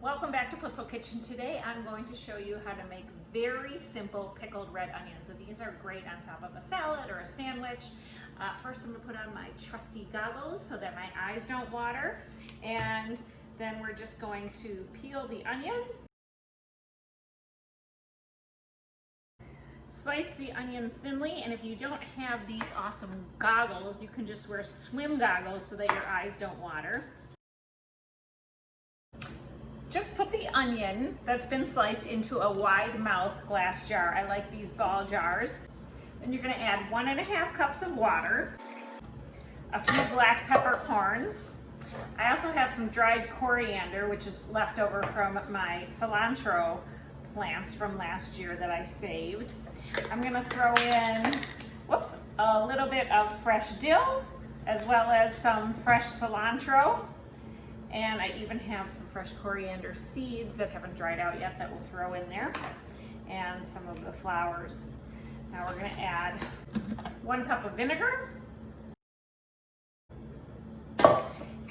Welcome back to Putzel Kitchen. Today I'm going to show you how to make very simple pickled red onions. And these are great on top of a salad or a sandwich. First I'm going to put on my trusty goggles so that my eyes don't water. And then we're just going to peel the onion. Slice the onion thinly, and if you don't have these awesome goggles, you can just wear swim goggles so that your eyes don't water. Just put the onion that's been sliced into a wide mouth glass jar. I like these ball jars. Then you're going to add 1.5 cups of water, a few black peppercorns. I also have some dried coriander, which is left over from my cilantro plants from last year that I saved. I'm going to throw in, a little bit of fresh dill, as well as some fresh cilantro. And I even have some fresh coriander seeds that haven't dried out yet that we'll throw in there. And some of the flowers. Now we're going to add 1 cup of vinegar.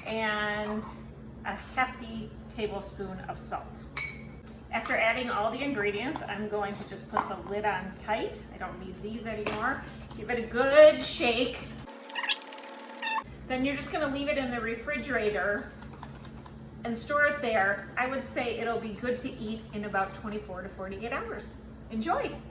And a hefty tablespoon of salt. After adding all the ingredients, I'm going to just put the lid on tight. I don't need these anymore. Give it a good shake. Then you're just going to leave it in the refrigerator and store it there. I would say it'll be good to eat in about 24 to 48 hours. Enjoy!